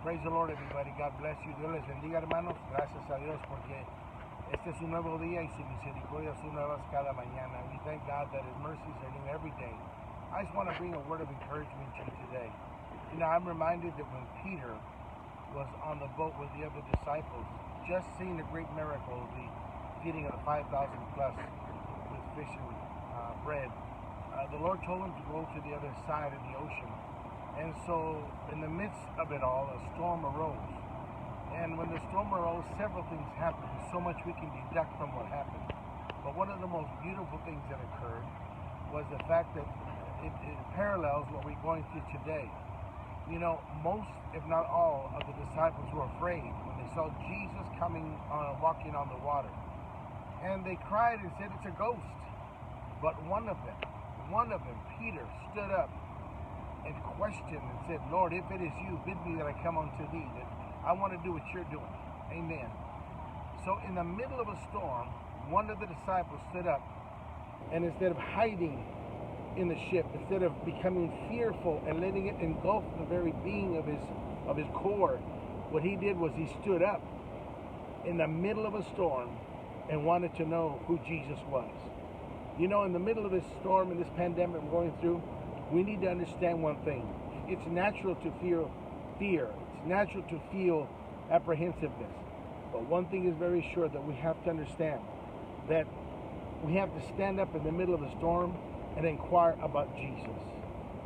Praise the Lord, everybody. God bless you. Dios les bendiga, hermanos. Gracias a Dios porque este es un nuevo día y sus misericordias son nuevas cada mañana. We thank God that His mercies are new every day. I just want to bring a word of encouragement to you today. You know, I'm reminded that when Peter was on the boat with the other disciples, just seeing the great miracle, the feeding of the 5,000 plus with fish and bread, the Lord told him to go to the other side of the ocean. And so, in the midst of it all, a storm arose. And when the storm arose, several things happened. There's so much we can deduct from what happened. But one of the most beautiful things that occurred was the fact that it parallels what we're going through today. You know, most, if not all, of the disciples were afraid when they saw Jesus coming, walking on the water. And they cried and said, "It's a ghost." But one of them, Peter, stood up and questioned and said, "Lord, if it is you, bid me that I come unto thee, that I want to do what you're doing." Amen. So in the middle of a storm, one of the disciples stood up, and instead of hiding in the ship, instead of becoming fearful and letting it engulf the very being of his core, what he did was he stood up in the middle of a storm and wanted to know who Jesus was. You know, in the middle of this storm and this pandemic we're going through, we need to understand one thing. It's natural to feel fear. It's natural to feel apprehensiveness. But one thing is very sure, that we have to understand that we have to stand up in the middle of the storm and inquire about Jesus.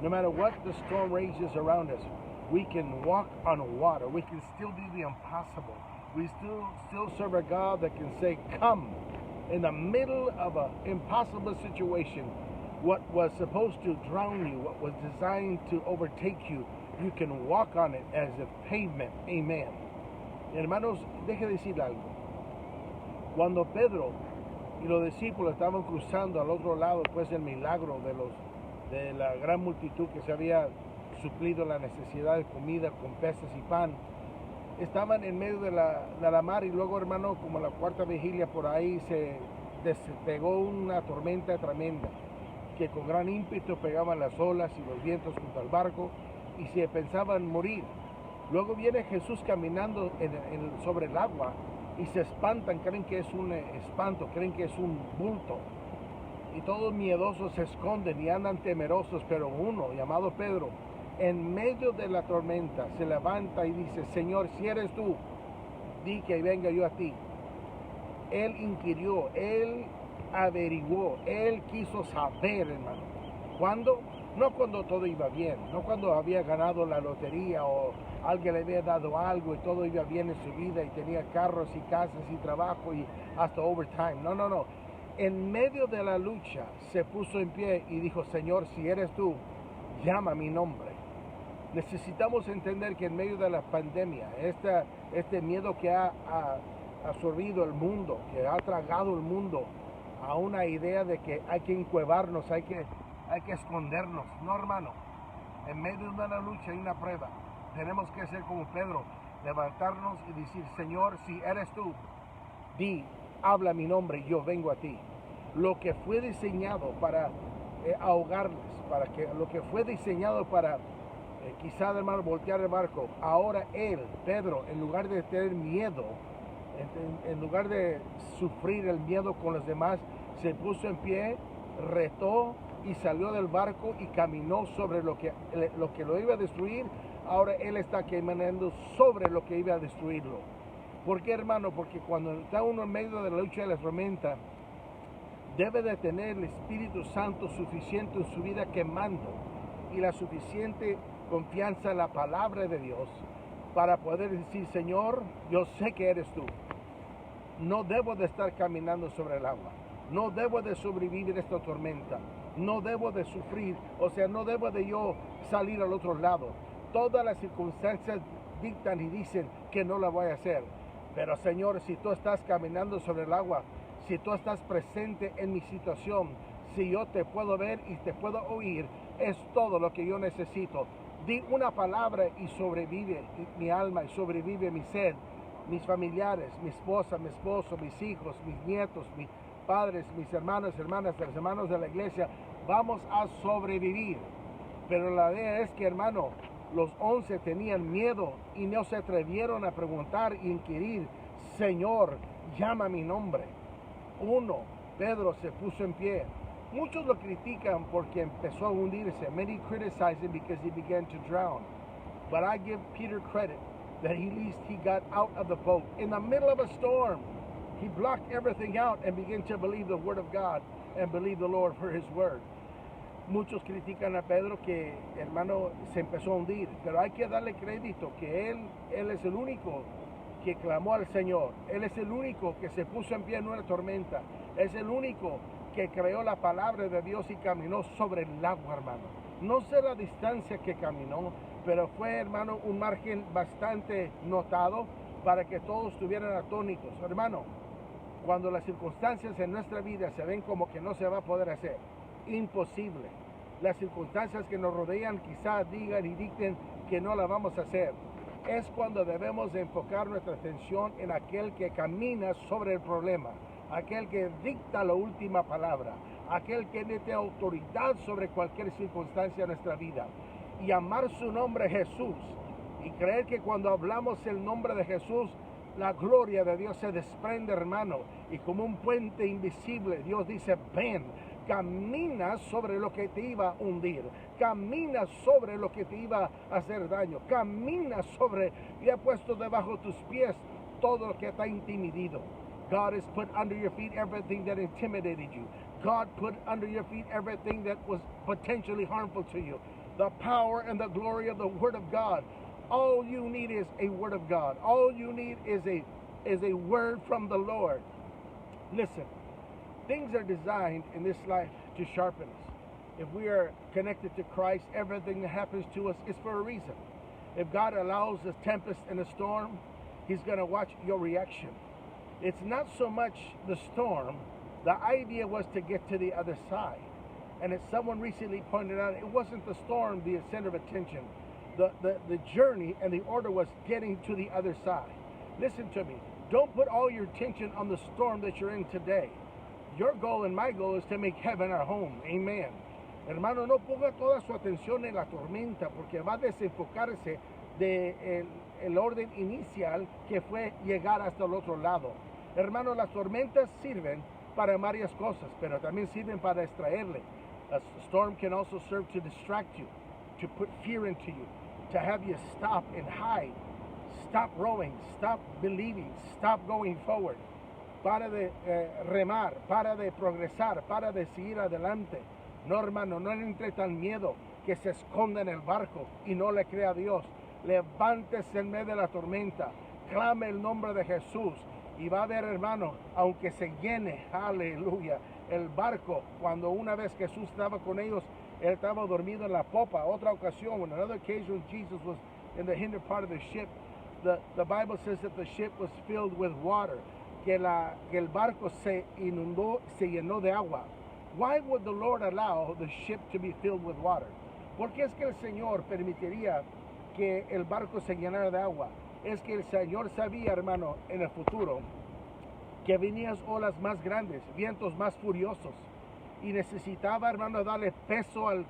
No matter what the storm rages around us, we can walk on water. We can still do the impossible. We still serve a God that can say, "Come." In the middle of an impossible situation, what was supposed to drown you, what was designed to overtake you, you can walk on it as a pavement. Amen. Hermanos, deje decir algo. Cuando Pedro y los discípulos estaban cruzando al otro lado, pues el milagro de la gran multitud que se había suplido la necesidad de comida con peces y pan, estaban en medio de la mar, y luego, hermano, como la cuarta vigilia por ahí, se despegó una tormenta tremenda que con gran ímpetu pegaban las olas y los vientos junto al barco y se pensaban morir. Luego viene Jesús caminando sobre el agua y se espantan, creen que es un espanto, creen que es un bulto. Y todos miedosos se esconden y andan temerosos, pero uno, llamado Pedro, en medio de la tormenta se levanta y dice: "Señor, si eres tú, di que venga yo a ti". Él inquirió, él averiguó, él quiso saber, hermano. ¿Cuándo? No cuando todo iba bien, no cuando había ganado la lotería o alguien le había dado algo y todo iba bien en su vida y tenía carros y casas y trabajo y hasta overtime. No. En medio de la lucha se puso en pie y dijo: "Señor, si eres tú, llama mi nombre". Necesitamos entender que en medio de la pandemia, este miedo que ha absorbido el mundo, que ha tragado el mundo a una idea de que hay que encuevarnos, hay que escondernos. No, hermano. En medio de una lucha y una prueba, tenemos que ser como Pedro, levantarnos y decir: "Señor, si eres tú, di, habla mi nombre y yo vengo a ti". Lo que fue diseñado para ahogarles, lo que fue diseñado para quizá, hermano, voltear el barco, ahora él, Pedro, en lugar de tener miedo, en lugar de sufrir el miedo con los demás, se puso en pie, retó y salió del barco y caminó sobre lo que lo iba a destruir. Ahora él está caminando sobre lo que iba a destruirlo. ¿Por qué, hermano? Porque cuando está uno en medio de la lucha de la tormenta, debe de tener el Espíritu Santo suficiente en su vida quemando y la suficiente confianza en la palabra de Dios para poder decir: "Señor, yo sé que eres tú. No debo de estar caminando sobre el agua. No debo de sobrevivir esta tormenta. No debo de sufrir. O sea, no debo de yo salir al otro lado. Todas las circunstancias dictan y dicen que no la voy a hacer. Pero, Señor, si tú estás caminando sobre el agua, si tú estás presente en mi situación, si yo te puedo ver y te puedo oír, es todo lo que yo necesito. Di una palabra y sobrevive mi alma y sobrevive mi sed, mis familiares, mi esposa, mi esposo, mis hijos, mis nietos, mis padres, mis hermanos, hermanas, los hermanos de la iglesia. Vamos a sobrevivir. Pero la idea es que, hermano, Los 11 tenían miedo y no se atrevieron a preguntar e inquirir, Señor, llama mi nombre. 1, Pedro se puso en pie. Muchos lo critican porque empezó a hundirse. Many criticize him because he began to drown. But I give Peter credit that at least he got out of the boat. In the middle of a storm, he blocked everything out and began to believe the word of God and believe the Lord for his word. Muchos critican a Pedro que, hermano, se empezó a hundir, pero hay que darle crédito que él es el único que clamó al Señor. Él es el único que se puso en pie en una tormenta. Es el único que creó la palabra de Dios y caminó sobre el agua, hermano. No sé la distancia que caminó, pero fue, hermano, un margen bastante notado para que todos estuvieran atónitos. Hermano, cuando las circunstancias en nuestra vida se ven como que no se va a poder hacer, imposible. Las circunstancias que nos rodean quizás digan y dicten que no la vamos a hacer. Es cuando debemos de enfocar nuestra atención en aquel que camina sobre el problema, aquel que dicta la última palabra, aquel que tiene autoridad sobre cualquier circunstancia de nuestra vida. Y amar su nombre Jesús y creer que cuando hablamos el nombre de Jesús, la gloria de Dios se desprende, hermano, y como un puente invisible, Dios dice, ven, camina sobre lo que te iba a hundir, camina sobre lo que te iba a hacer daño, camina sobre y ha puesto debajo de tus pies todo lo que te ha intimidado. God has put under your feet everything that intimidated you. God put under your feet everything that was potentially harmful to you. The power and the glory of the Word of God. All you need is a Word of God. All you need is a word from the Lord. Listen, things are designed in this life to sharpen us. If we are connected to Christ, everything that happens to us is for a reason. If God allows a tempest and a storm, He's going to watch your reaction. It's not so much the storm. The idea was to get to the other side. And as someone recently pointed out, it wasn't the storm the center of attention. The journey and the order was getting to the other side. Listen to me. Don't put all your attention on the storm that you're in today. Your goal and my goal is to make heaven our home. Amen. Hermano, no ponga toda su atención en la tormenta porque va a desenfocarse de el orden inicial que fue llegar hasta el otro lado. Hermano, las tormentas sirven para varias cosas, pero también sirven para distraerle. A storm can also serve to distract you, to put fear into you, to have you stop and hide, stop rowing, stop believing, stop going forward. Para de remar, para de progresar, para de seguir adelante. No, hermano, no le entre tan miedo que se esconda en el barco y no le crea a Dios. Levántese en medio de la tormenta, clame el nombre de Jesús y va a ver, hermano, aunque se llene, aleluya, el barco. Cuando una vez Jesús estaba con ellos, él estaba dormido en la popa. Otra ocasión, when another occasion Jesus was in the hinder part of the ship, the Bible says that the ship was filled with water, que el barco se inundó, se llenó de agua. Why would the Lord allow the ship to be filled with water? ¿Por qué es que el Señor permitiría que el barco se llenara de agua? Es que el Señor sabía, hermano, en el futuro, que venían olas más grandes, vientos más furiosos, y necesitaba, hermano, darle peso al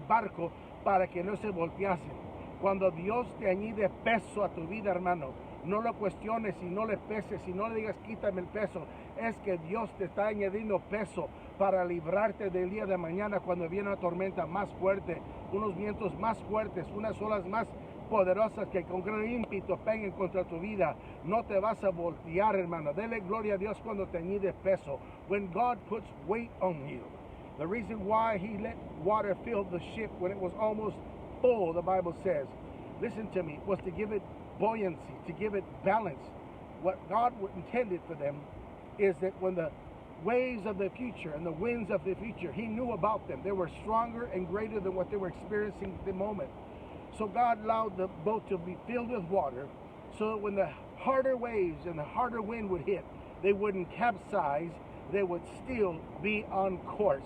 barco para que no se volteasen. Cuando Dios te añade peso a tu vida, hermano, no lo cuestiones y no le peses y no le digas quítame el peso. Es que Dios te está añadiendo peso para librarte del día de mañana cuando viene una tormenta más fuerte, unos vientos más fuertes, unas olas más poderosas que con gran ímpetu peguen contra tu vida. No te vas a voltear, hermano. Dele gloria a Dios cuando te añade peso. When God puts weight on you. The reason why He let water fill the ship when it was almost full, the Bible says, listen to me, was to give it buoyancy, to give it balance. What God intended for them is that when the waves of the future and the winds of the future, He knew about them. They were stronger and greater than what they were experiencing at the moment. So God allowed the boat to be filled with water so that when the harder waves and the harder wind would hit, they wouldn't capsize, they would still be on course.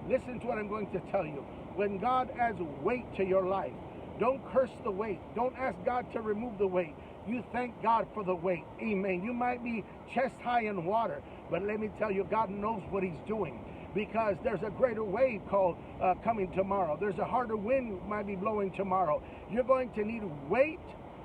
Listen to what I'm going to tell you. When God adds weight to your life, don't curse the weight. Don't ask God to remove the weight. You thank God for the weight. Amen. You might be chest high in water, but let me tell you, God knows what He's doing. because there's a greater wave called coming tomorrow. There's a harder wind might be blowing tomorrow. You're going to need weight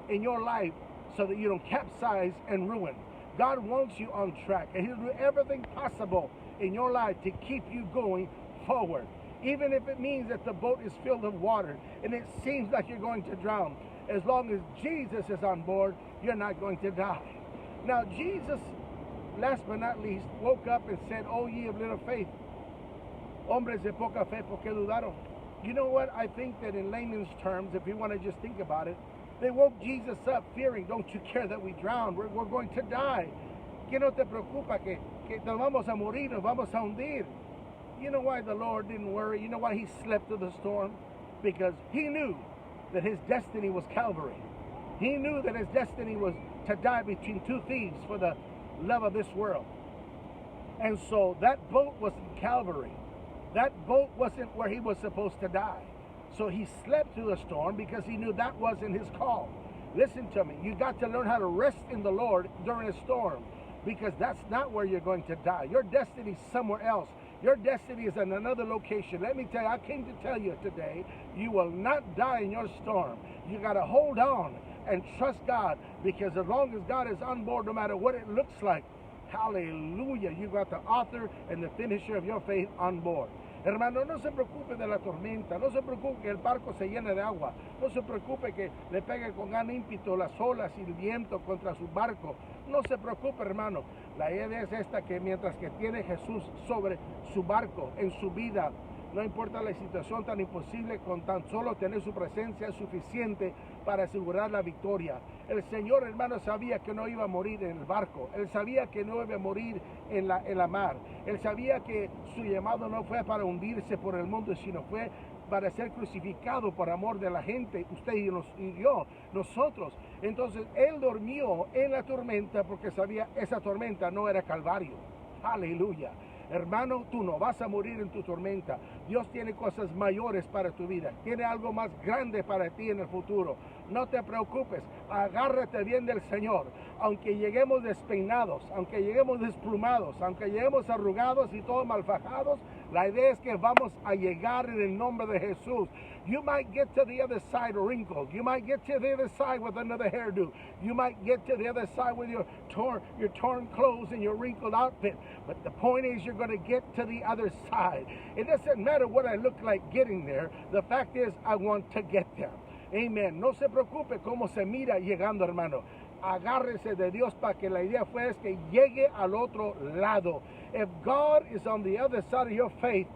in your life so that you don't capsize and ruin. God wants you on track, and He'll do everything possible in your life to keep you going forward. Even if it means that the boat is filled with water and it seems like you're going to drown, as long as Jesus is on board, you're not going to die. Now, Jesus, last but not least, woke up and said, "Oh, ye of little faith, hombres de poca fe, ¿por qué dudaron?" You know what? I think that in layman's terms, if you want to just think about it, they woke Jesus up fearing, "Don't you care that we drown? We're going to die. ¿Qué no te preocupa que nos vamos a morir, nos vamos a hundir?" You know why the Lord didn't worry? You know why He slept through the storm? Because He knew that His destiny was Calvary. He knew that His destiny was to die between two thieves for the love of this world. And so that boat wasn't Calvary. That boat wasn't where He was supposed to die. So He slept through the storm because He knew that wasn't His call. Listen to me. You got to learn how to rest in the Lord during a storm, because that's not where you're going to die. Your destiny is somewhere else. Your destiny is in another location. Let me tell you, I came to tell you today, you will not die in your storm. You got to hold on and trust God, because as long as God is on board, no matter what it looks like, hallelujah, you got the author and the finisher of your faith on board. Hermano, no se preocupe de la tormenta, no se preocupe que el barco se llene de agua, no se preocupe que le pegue con gran ímpetu las olas y el viento contra su barco. No se preocupe, hermano. La idea es esta, que mientras que tiene Jesús sobre su barco, en su vida, no importa la situación tan imposible, con tan solo tener su presencia es suficiente para asegurar la victoria. El Señor, hermano, sabía que no iba a morir en el barco. Él sabía que no iba a morir en la mar. Él sabía que su llamado no fue para hundirse por el mundo, sino fue para ser crucificado por amor de la gente, usted y yo, nosotros. Entonces, Él durmió en la tormenta porque sabía esa tormenta no era Calvario. Aleluya. Hermano, tú no vas a morir en tu tormenta. Dios tiene cosas mayores para tu vida. Tiene algo más grande para ti en el futuro. No te preocupes. Agárrate bien del Señor. Aunque lleguemos despeinados, aunque lleguemos desplumados, aunque lleguemos arrugados y todos malfajados, la idea es que vamos a llegar en el nombre de Jesús. You might get to the other side wrinkled. You might get to the other side with another hairdo. You might get to the other side with your torn clothes and your wrinkled outfit. But the point is, you're going to get to the other side. It doesn't matter what I look like getting there. The fact is, I want to get there. Amen. No se preocupe cómo se mira llegando, hermano. Agárrese de Dios, para que la idea fue que llegue al otro lado. If God is on the other side of your faith,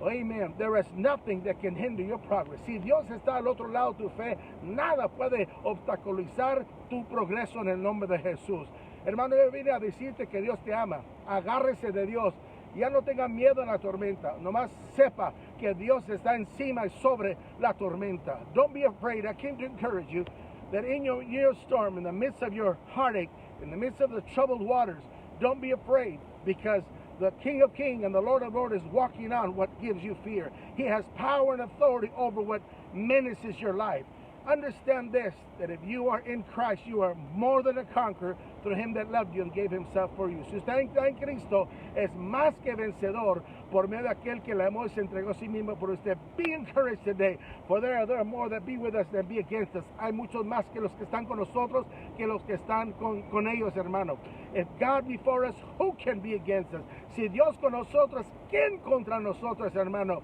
amen, there is nothing that can hinder your progress. Si Dios está al otro lado de tu fe, nada puede obstaculizar tu progreso en el nombre de Jesús. Hermano, yo vine a decirte que Dios te ama. Agárrese de Dios. Ya no tenga miedo en la tormenta. Nomás sepa que Dios está encima y sobre la tormenta. Don't be afraid. I came to encourage you that in your storm, in the midst of your heartache, in the midst of the troubled waters, don't be afraid, because the King of Kings and the Lord of Lords is walking on what gives you fear. He has power and authority over what menaces your life. Understand this, that if you are in Christ, you are more than a conqueror through Him that loved you and gave Himself for you. Si usted está en Cristo, es más que vencedor por medio de aquel que le amó y se entregó a sí mismo por usted. Be encouraged today, for there are more that be with us than be against us. Hay muchos más que los que están con nosotros que los que están con ellos, hermano. If God be for us, who can be against us? Si Dios con nosotros, ¿quién contra nosotros, hermano?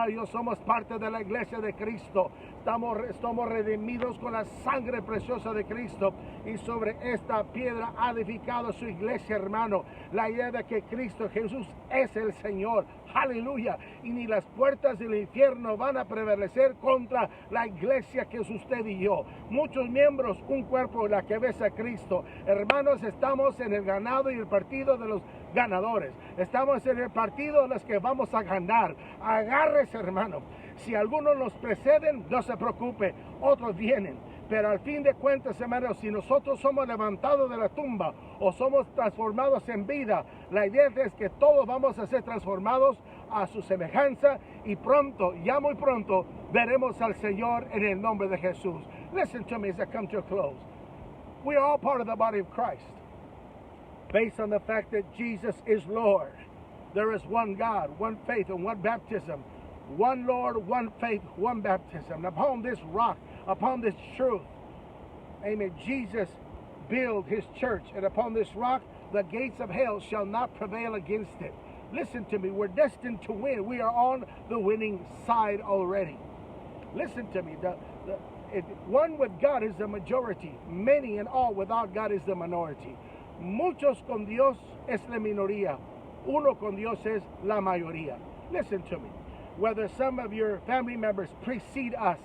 Dios somos parte de la iglesia de Cristo. Estamos redimidos con la sangre preciosa de Cristo, y sobre esta piedra ha edificado su iglesia, hermano. La idea de que Cristo Jesús es el Señor. Aleluya. Y ni las puertas del infierno van a prevalecer contra la iglesia que es usted y yo. Muchos miembros, un cuerpo, la que ves a Cristo. Hermanos, estamos en el ganado y el partido de los ganadores. Estamos en el partido de los que vamos a ganar. Agárrese, hermano. Si algunos nos preceden, no se preocupe, otros vienen. Pero al fin de cuentas, hermanos, si nosotros somos levantados de la tumba o somos transformados en vida, la idea es que todos vamos a ser transformados a su semejanza, y pronto, ya muy pronto, veremos al Señor en el nombre de Jesús. Listen to me as I come to a close. We are all part of the body of Christ, based on the fact that Jesus is Lord. there is one God, one faith, and one baptism. One Lord, one faith, one baptism. Upon this rock, upon this truth, amen, Jesus built his church, and upon this rock, the gates of hell shall not prevail against it. Listen to me, we're destined to win. We are on the winning side already. Listen to me, one with God is the majority. Many and all without God is the minority. Muchos con Dios es la minoría. Uno con Dios es la mayoría. Listen to me. Whether some of your family members precede us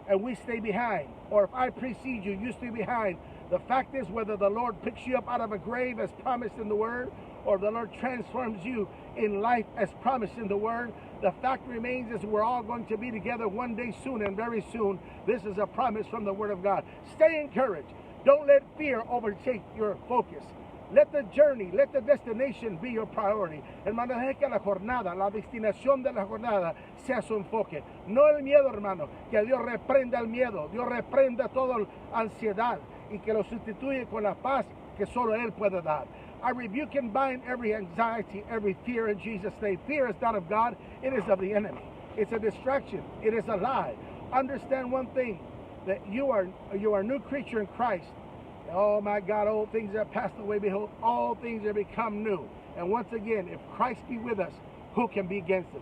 and we stay behind, or if I precede you, you stay behind, the fact is, whether the Lord picks you up out of a grave as promised in the Word, or the Lord transforms you in life as promised in the Word, the fact remains is we're all going to be together one day soon, and very soon. This is a promise from the Word of God. Stay encouraged. Don't let fear overtake your focus. Let the journey, let the destination be your priority. Hermano, deje que la jornada, la destinación de la jornada sea su enfoque. No el miedo, hermano. Que Dios reprenda el miedo. Dios reprenda toda ansiedad y que lo sustituye con la paz que solo Él puede dar. I rebuke and bind every anxiety, every fear in Jesus' name. Fear is not of God. It is of the enemy. It's a distraction. It is a lie. Understand one thing, that you are a new creature in Christ. Oh my God, old things have passed away. Behold, all things have become new. And once again, if Christ be with us, who can be against us?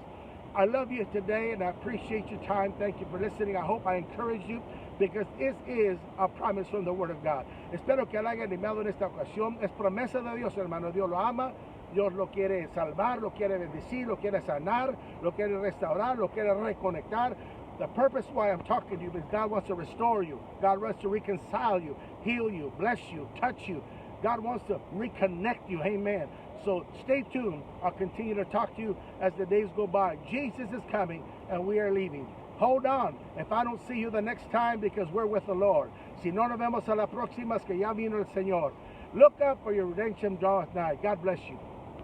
I love you today, and I appreciate your time. Thank you for listening. I hope I encourage you, because this is a promise from the Word of God. Espero que le haya animado en esta ocasión. Es promesa de Dios, hermano. Dios lo ama. Dios lo quiere salvar, lo quiere bendecir, lo quiere sanar, lo quiere restaurar, lo quiere reconectar. The purpose why I'm talking to you is God wants to restore you. God wants to reconcile you, heal you, bless you, touch you. God wants to reconnect you. Amen. So stay tuned. I'll continue to talk to you as the days go by. Jesus is coming, and we are leaving. Hold on. If I don't see you the next time, because we're with the Lord. Si no nos vemos a la próxima, es que ya vino el Señor. Look up, for your redemption draweth nigh. God bless you.